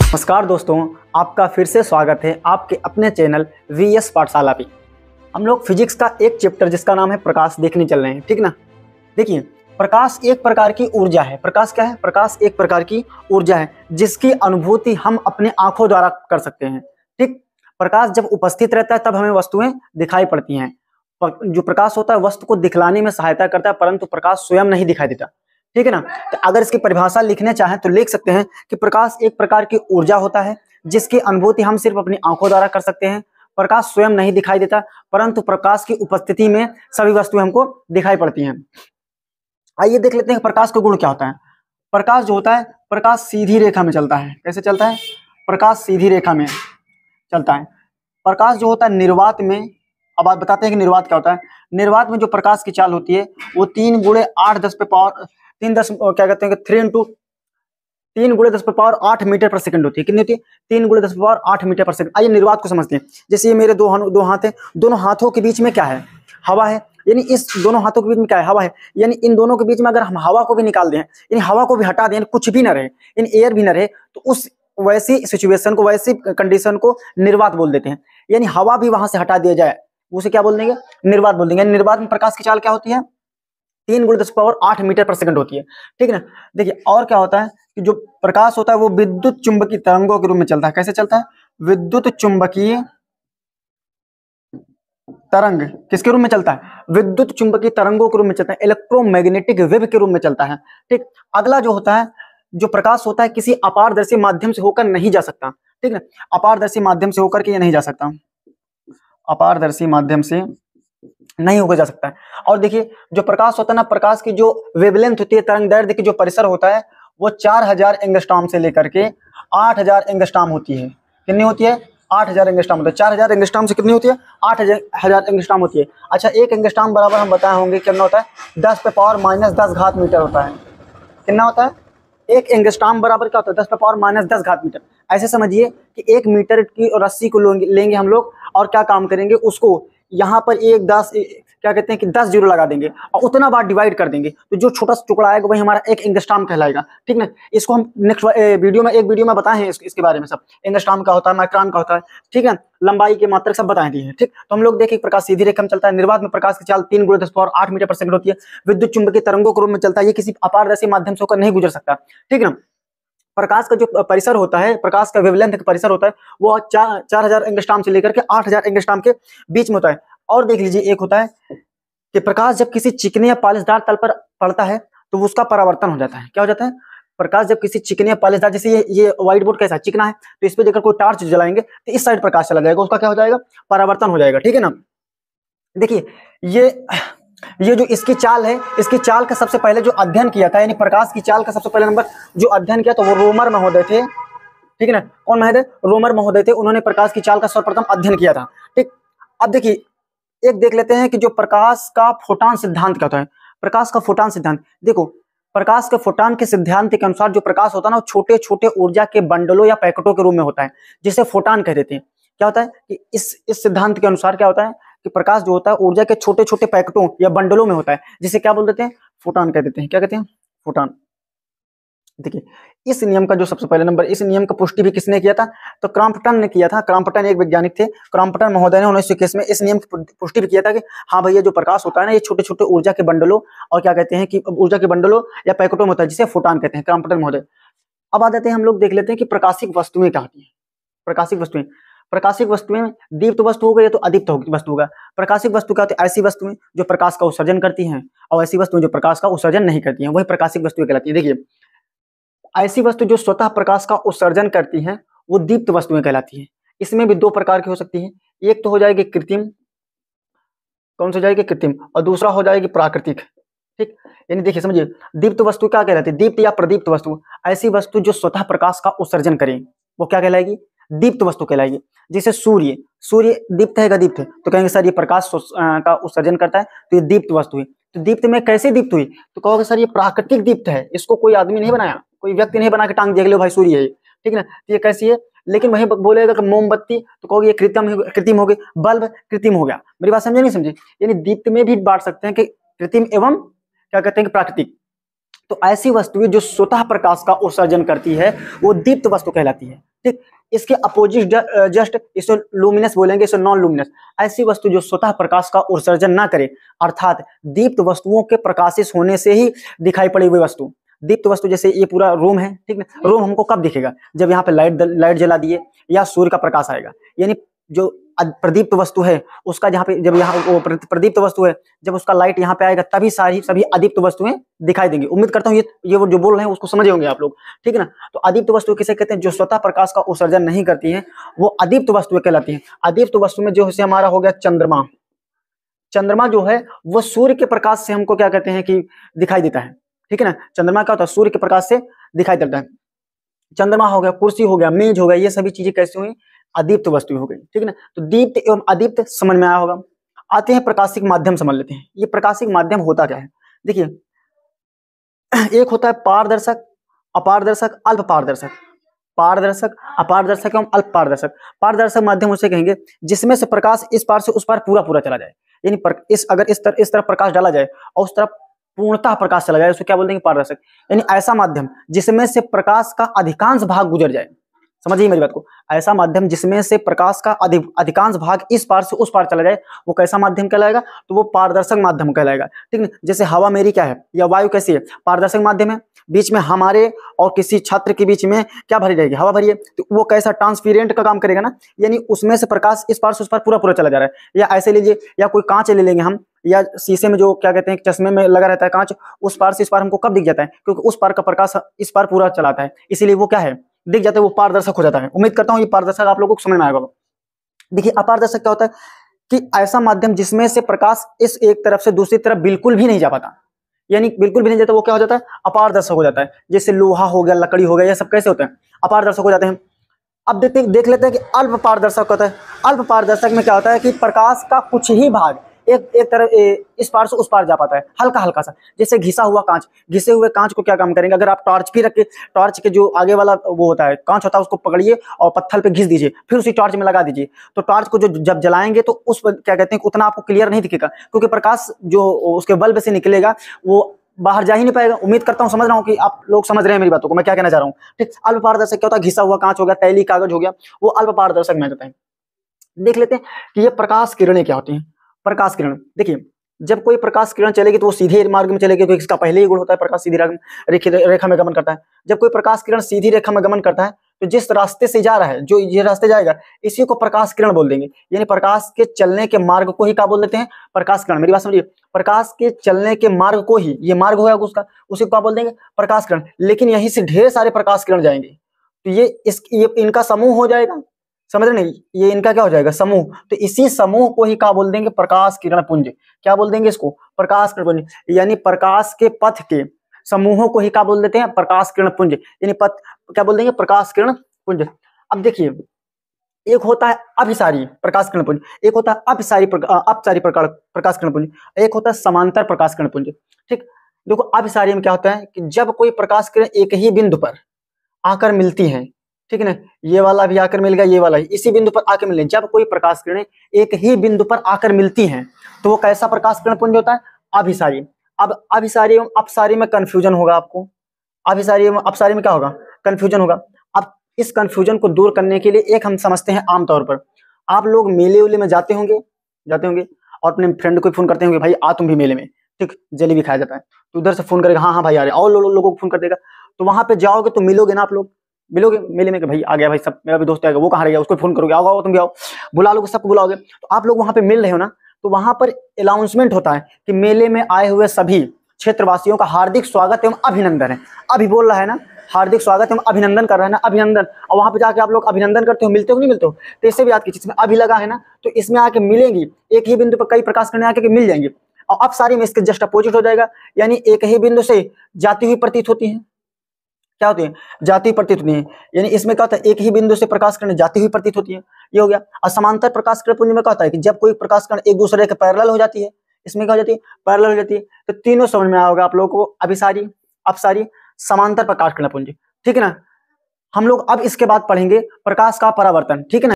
नमस्कार दोस्तों, आपका फिर से स्वागत है आपके अपने चैनल वीएस पाठशाला पे। हम लोग फिजिक्स का एक चैप्टर जिसका नाम है प्रकाश देखने चल रहे हैं, ठीक ना। देखिए, प्रकाश एक प्रकार की ऊर्जा है। प्रकाश क्या है? प्रकाश एक प्रकार की ऊर्जा है जिसकी अनुभूति हम अपने आंखों द्वारा कर सकते हैं, ठीक। प्रकाश जब उपस्थित रहता है तब हमें वस्तुएं दिखाई पड़ती हैं। जो प्रकाश होता है वस्तु को दिखलाने में सहायता करता है, परंतु प्रकाश स्वयं नहीं दिखाई देता, ठीक है ना। तो अगर इसकी परिभाषा लिखने चाहें तो लिख सकते हैं कि प्रकाश एक प्रकार की ऊर्जा होता है जिसकी अनुभूति हम सिर्फ अपनी आंखों द्वारा कर सकते हैं। प्रकाश स्वयं नहीं दिखाई देता, परंतु प्रकाश की उपस्थिति में सभी वस्तुएं हमको दिखाई पड़ती हैं। आइए देख लेते हैं प्रकाश का गुण क्या होता है। प्रकाश जो होता है, प्रकाश सीधी रेखा में चलता है। कैसे चलता है? प्रकाश सीधी रेखा में चलता है। प्रकाश जो होता है निर्वात में, अब आप बताते हैं कि निर्वात क्या होता है। निर्वात में जो प्रकाश की चाल होती है वो 3 × 8 10 पे पावर 3 10 क्या कहते हैं कि 3 × 10 पे पावर 8 मीटर पर सेकंड होती है। कितनी होती है? 3 × 10 पे पावर 8 मीटर पर सेकंड। आइए निर्वात को समझते हैं। जैसे ये मेरे दो हाथ हैं, दोनों हाथों के बीच में क्या है? हवा है। यानी इस दोनों हाथों के बीच में क्या है? हवा है। यानी इन दोनों के बीच में अगर हम हवा को भी निकाल दें, यानी हवा को भी हटा दें, कुछ भी ना रहे, इन एयर भी ना रहे, तो उस वैसी सिचुएशन को, वैसी कंडीशन को निर्वात बोल देते हैं। यानी हवा भी वहां से हटा दिया जाए, उसे क्या बोल देंगे? निर्वात बोल देंगे। निर्वात में प्रकाश की चाल क्या होती है? 3 × 10 पावर 8 मीटर पर सेकंड होती है, ठीक है ना। देखिए और क्या होता है कि जो प्रकाश होता है वो विद्युत चुंबकीय तरंगों के रूप में चलता है। कैसे चलता है? विद्युत चुंबकीय तरंग किसके रूप में चलता है? विद्युत चुंबकीय तरंगों के रूप में चलता है, इलेक्ट्रोमैग्नेटिक वेव के रूप में चलता है, ठीक। अगला जो होता है, जो प्रकाश होता है किसी अपारदर्शी माध्यम से होकर नहीं जा सकता, ठीक है। अपारदर्शी माध्यम से होकर के ये नहीं जा सकता, अपारदर्शी माध्यम से नहीं होकर जा सकता है। और देखिए जो प्रकाश होता है ना, प्रकाश की जो वेवलेंथ होती है, तरंग दैर्ध्य की जो परिसर होता है वो 4000 एंगस्ट्रॉम से लेकर के 8000 एंगस्ट्रॉम होती है। कितनी होती है? 8000 एंगस्ट्रॉम होता है। 4000 एंगस्ट्रॉम से कितनी होती है? 8000 एंगस्ट्रॉम होती है। अच्छा, एक एंगस्ट्रॉम बराबर हम बताए होंगे कितना होता है? 10 पे पावर -10 घात मीटर होता है। कितना होता है? एक एंगस्ट्रॉम बराबर क्या होता है? 10 पे पावर -10 घात मीटर। ऐसे समझिए कि 1 मीटर की रस्सी को लेंगे हम लोग और क्या काम करेंगे, उसको यहाँ पर 1 10 क्या कहते हैं कि 10 जीरो लगा देंगे और उतना बार डिवाइड कर देंगे, तो जो छोटा सा टुकड़ा आएगा वही हमारा एक एंगस्ट्रॉम कहलाएगा, ठीक ना। इसको हम नेक्स्ट वीडियो में बताए हैं इसके बारे में सब। एंगस्ट्रॉम का होता है, माइक्रोन का होता है, ठीक है। लंबाई के मात्रक सब बताए दिए हैं, ठीक। तो हम लोग देखें प्रकाश सीधी रेखा में चलता है। निर्वात में प्रकाश की चाल 3 × 10 पावर 8 मीटर पर सेकंड होती है। विद्युत चुंबकीय तरंगों के रूप में चलता है। ये किसी अपारदर्शी माध्यम से होकर नहीं गुजर सकता, ठीक है ना। प्रकाश का जो परिसर होता है, प्रकाश का वेवलेंथ का परिसर होता है वो 4000 एंगस्ट्रॉम से लेकर के 8000 एंगस्ट्रॉम के बीच में होता है। और देख लीजिए, एक होता है कि प्रकाश जब किसी चिकने या पॉलिशदार तल पर पड़ता है तो उसका परावर्तन हो जाता है। क्या हो जाता है? प्रकाश जब किसी चिकने या पॉलिशदार, जैसे ये व्हाइट बोर्ड कैसा चिकना है, तो इस पे देखकर कोई टार्च जलाएंगे तो इस साइड प्रकाश चला जाएगा, उसका क्या हो जाएगा? परावर्तन हो जाएगा, ठीक है ना। देखिए ये जो इसकी चाल है, इसकी चाल का सबसे पहले जो अध्ययन किया था, यानी प्रकाश की चाल का सबसे पहले नंबर जो अध्ययन किया तो वो रोमर महोदय थे, ठीक है ना। कौन महोदय? रोमर महोदय थे। उन्होंने प्रकाश की चाल का सर्वप्रथम अध्ययन किया था, ठीक। अब देखिए एक देख लेते हैं कि जो प्रकाश का फोटॉन सिद्धांत क्या होता है। प्रकाश का फोटॉन सिद्धांत देखो, प्रकाश के फोटॉन के सिद्धांत के अनुसार जो प्रकाश होता है ना वो छोटे छोटे ऊर्जा के बंडलों या पैकेटों के रूप में होता है, जिसे फोटॉन कह देते हैं। क्या होता है कि इस सिद्धांत के अनुसार क्या होता है कि प्रकाश जो होता है ऊर्जा के छोटे छोटे पैकेटों या बंडलों में होता है, जिसे क्या बोल देते हैं? फोटॉन कह देते हैं। क्या कहते हैं? फोटॉन। देखिए इस नियम का जो सबसे पहले नंबर, इस नियम का पुष्टि भी किसने किया था? तो क्रॉम्पटन ने किया था। क्रॉम्पटन एक वैज्ञानिक थे। क्रॉम्पटन महोदय ने 1921 में इस नियम की पुष्टि भी किया था कि हाँ भैया जो प्रकाश होता है ना ये छोटे छोटे ऊर्जा के बंडलों और क्या कहते हैं कि ऊर्जा के बंडलों या पैकेटों में होता है, जिसे फोटॉन कहते हैं, क्रॉम्पटन महोदय। अब आ जाते हैं, हम लोग देख लेते हैं कि प्रकाशिक वस्तुएं क्या होती हैं। प्रकाशिक वस्तुएं दीप्त वस्तु होगा या तो अदीप्त वस्तु होगा। प्रकाशिक वस्तु क्या होती है? ऐसी वस्तुएं जो प्रकाश का उत्सर्जन करती हैं और ऐसी वस्तुएं जो प्रकाश का उत्सर्जन नहीं करती हैं, वही प्रकाशिक वस्तुएं कहलाती है। देखिए ऐसी वस्तु जो स्वतः प्रकाश का उत्सर्जन करती हैं वो दीप्त वस्तुएं कहलाती हैं। इसमें भी 2 प्रकार की हो सकती हैं। एक तो हो जाएगी कृत्रिम, कौन सी हो जाएगी? कृत्रिम। और दूसरा हो जाएगी प्राकृतिक, ठीक। यानी देखिए समझिए, दीप्त वस्तु क्या कहलाती है? दीप्त या प्रदीप्त वस्तु, ऐसी वस्तु जो स्वतः प्रकाश का उत्सर्जन करे वो क्या कहलाएगी? दीप्त वस्तु कहलाएगी। जैसे सूर्य दीप्त है, दीप्त है तो कहेंगे सर ये प्रकाश का उत्सर्जन करता है तो ये दीप्त वस्तु है। तो दीप्त में कैसे दीप्त हुई? तो कहोगे सर ये प्राकृतिक दीप्त है, इसको कोई आदमी नहीं बनाया, कोई व्यक्ति नहीं बना के टांग दिया लो भाई सूर्य है, ठीक है ना। तो ये कैसी है? लेकिन वही बोलेगा कि मोमबत्ती तो कहोगे ये कृत्रिम हो गई, बल्ब कृत्रिम हो गया। मेरी बात समझे नहीं समझे? यानी दीप्त में भी बांट सकते हैं कि कृत्रिम एवं क्या कहते हैं कि प्राकृतिक। तो ऐसी वस्तुएं जो स्वतः प्रकाश का उत्सर्जन करती है वो दीप्त वस्तु कहलाती है। ठीक, इसके अपोजिट जस्ट इसे लुमिनस बोलेंगे, इसे नॉन लुमिनस। ऐसी वस्तु जो स्वतः प्रकाश का उत्सर्जन ना करे, अर्थात दीप्त वस्तुओं के प्रकाशित होने से ही दिखाई पड़ी हुई वस्तु। दीप्त वस्तु जैसे ये पूरा रूम है, ठीक ना, रूम हमको कब दिखेगा? जब यहाँ पे लाइट जला दिए या सूर्य का प्रकाश आएगा। यानी जो प्रदीप्त वस्तु है उसका जहाँ पे, जब यहाँ वो प्रदीप्त वस्तु है, जब उसका लाइट यहाँ पे आएगा तभी सभी अदीप्त वस्तुएं दिखाई देंगी। उम्मीद करता हूँ ये वो जो बोल रहे हैं उसको समझे होंगे आप लोग, ठीक है ना। तो अदीप्त वस्तु किसे कहते हैं? जो स्वतः प्रकाश का उत्सर्जन नहीं करती है वो अदीप्त वस्तुएं कहलाती हैं। अदीप्त वस्तु में जो है हमारा हो गया चंद्रमा। चंद्रमा जो है वो सूर्य के प्रकाश से हमको क्या कहते हैं कि दिखाई देता है, ठीक है ना। चंद्रमा क्या होता है? सूर्य के प्रकाश से दिखाई देता है। चंद्रमा हो गया, कुर्सी हो गया, मेज हो गया, ये सभी चीजें कैसी हुई? अदीप्त वस्तु हो गई, ठीक है ना। तो दीप्त एवं अदीप्त समझ में आया होगा। आते हैं प्रकाशिक माध्यम, समझ लेते हैं ये प्रकाशिक माध्यम होता क्या है। देखिए, एक होता है पारदर्शक, अपारदर्शक, अल्प पारदर्शक। पारदर्शक, अपारदर्शक एवं अल्प पारदर्शक। पारदर्शक माध्यम उसे कहेंगे जिसमें से प्रकाश इस पार से उस पार पूरा पूरा चला जाए। यानी अगर इस तरफ प्रकाश डाला जाए और उस तरफ पूर्णतः प्रकाश चला जाए, उसको क्या बोलते हैं? पारदर्शक। यानी ऐसा माध्यम जिसमें से प्रकाश का अधिकांश भाग गुजर जाए। समझिए मेरी बात को। ऐसा माध्यम जिसमें से प्रकाश का अधिकांश भाग इस पार से उस पार चला जाए वो कैसा माध्यम कहलाएगा? तो वो पारदर्शक माध्यम कहलाएगा, ठीक है। जैसे हवा मेरी क्या है या वायु कैसी है? पारदर्शक माध्यम है। बीच में हमारे और किसी छात्र के बीच में क्या भरी जाएगी? हवा भरी है। तो वो कैसा? ट्रांसपेरेंट का काम करेगा ना, यानी उसमें से प्रकाश इस पार से उस पार पूरा पूरा चला जा रहा है। या ऐसे लीजिए, या कोई कांच ले लेंगे हम, या शीशे में जो क्या कहते हैं चश्मे में लगा रहता है कांच, उस पार से इस पार हमको कब दिख जाता है? क्योंकि उस पार का प्रकाश इस पार पूरा चलाता है, इसीलिए वो क्या है? दिख जाता है, वो पारदर्शक हो जाता है। उम्मीद करता हूं ये पारदर्शक आप लोगों को समझ में आएगा। देखिए, अपारदर्शक क्या होता है कि ऐसा माध्यम जिसमें से प्रकाश इस एक तरफ से दूसरी तरफ बिल्कुल भी नहीं जा पाता। यानी बिल्कुल भी नहीं जाता, वो क्या हो जाता है? अपारदर्शक हो जाता है। जैसे लोहा हो गया, लकड़ी हो गया, ये सब कैसे होते हैं? अपारदर्शक हो जाते हैं। अब देख लेते हैं कि अल्प पारदर्शक होता है। अल्प पारदर्शक में क्या होता है कि प्रकाश का कुछ ही भाग एक तरह इस पार से उस पार जा पाता है, हल्का हल्का सा। जैसे घिसा हुआ कांच, घिसे हुए कांच को क्या काम करेंगे? अगर आप टॉर्च भी रख के, टॉर्च के जो आगे वाला वो होता है कांच होता है, उसको पकड़िए और पत्थर पे घिस दीजिए, फिर उसी टॉर्च में लगा दीजिए, तो टॉर्च को जो जब जलाएंगे तो उस क्या कहते हैं उतना आपको क्लियर नहीं दिखेगा, क्योंकि प्रकाश जो उसके बल्ब से निकलेगा वो बाहर जा ही नहीं पाएगा। उम्मीद करता हूं समझ रहा हूं कि आप लोग समझ रहे हैं मेरी बातों को, मैं क्या कहना चाह रहा हूं, ठीक। अल्प पारदर्शक क्या होता है? घिसा हुआ कांच हो गया, तैलीय कागज हो गया, वो अल्प पारदर्शक में जाता है। देख लेते हैं कि ये प्रकाश किरणें क्या होती हैं। प्रकाश किरण, देखिए, जब कोई प्रकाश किरण चलेगी तो वो सीधे मार्ग में चलेगी, क्योंकि इसका पहले ही गुण होता है प्रकाश सीधी रेखा में गमन करता है। जब कोई प्रकाश किरण सीधी रेखा में गमन करता है तो जिस रास्ते से जा रहा है, जो ये रास्ते जाएगा, इसी को प्रकाश किरण बोल देंगे। यानी प्रकाश के चलने के मार्ग को ही क्या बोल देते हैं? प्रकाश किरण। मेरी बात समझिए, प्रकाश के चलने के मार्ग को ही, ये मार्ग होगा उसका, उसी को क्या बोल देंगे? प्रकाश किरण। लेकिन यहीं से ढेर सारे प्रकाश किरण जाएंगे, तो ये इनका समूह हो जाएगा। समझ रहे नहीं? ये इनका क्या हो जाएगा? समूह। तो इसी समूह को ही क्या बोल देंगे? प्रकाश किरण पुंज। क्या बोल देंगे इसको? प्रकाश किरण पुंज। यानी प्रकाश के पथ के समूहों को ही क्या बोल देते हैं? प्रकाश किरण पुंज। यानी पथ क्या बोल देंगे? प्रकाश किरण पुंज। अब देखिए, एक होता है अभिसारी प्रकाश किरण पुंज, एक होता है अपसारी प्रकाश किरण पुंज, एक होता है समांतर प्रकाश किरण पुंज, ठीक। देखो, अभिसारी में क्या होता है कि जब कोई प्रकाश किरण एक ही बिंदु पर आकर मिलती है, ठीक है ना, ये वाला भी आकर मिल गया, ये वाला इसी बिंदु पर आकर मिले, जब कोई प्रकाश किरणें एक ही बिंदु पर आकर मिलती हैं तो वो कैसा प्रकाश किरण पुंज होता है? अभिसारी। अब अभिसारी एवं अपसारी में कंफ्यूजन होगा आपको। अभिसारी एवं अपसारी में क्या होगा? कंफ्यूजन होगा। अब इस कंफ्यूजन को दूर करने के लिए एक हम समझते हैं, आमतौर पर आप लोग मेले उले में जाते होंगे और अपने फ्रेंड को फोन करते होंगे, भाई आ तुम भी मेले में, ठीक, जलेबी खाया जाता है, तो उधर से फोन करेगा, हाँ हाँ भाई आ रहे, और लोगों को फोन कर देगा। तो वहां पे जाओगे तो मिलोगे ना, आप लोग मिलोगे मेले में कि भाई आ गया भाई, सब मेरा भी दोस्त आएगा, वो कहाँ रह गया, उसको फोन करोगे, आओ तुम भी आओ, बुला लोगे, सबको बुलाओगे। तो आप लोग वहां पे मिल रहे हो ना, तो वहां पर अनाउंसमेंट होता है कि मेले में आए हुए सभी क्षेत्रवासियों का हार्दिक स्वागत एवं अभिनंदन है। अभी बोल रहा है ना, हार्दिक स्वागत एवं अभिनंदन कर रहा है ना, अभिनंदन। और वहां पे जाके आप लोग अभिनंदन करते हो, मिलते हो नहीं मिलते हो? तो इससे भी याद कीजिए, इसमें अभी लगा है ना, तो इसमें आके मिलेंगी, एक ही बिंदु पर कई प्रकाश किरणें आके मिल जाएंगी। और अब सारी में इसके जस्ट अपोजिट हो जाएगा, यानी एक ही बिंदु से जाती हुई प्रतीत होती है। क्या होती है? जाती हुई प्रतीत होती है। यानी इसमें क्या होता है? एक ही बिंदु से प्रकाश किरणें जाती हुई प्रतीत होती है, ये हो गया। और समांतर प्रकाश किरण पुंज में क्या होता है कि जब कोई प्रकाश किरण एक दूसरे के पैरेलल हो जाती है, इसमें क्या हो जाती है? पैरेलल हो जाती है। तो तीनों समझ में आया होगा आप लोगों को, अभिसारी, अपसारी, समांतर प्रकाश किरण पुंज, ठीक है ना। हम लोग अब इसके बाद पढ़ेंगे प्रकाश का परावर्तन, ठीक है ना।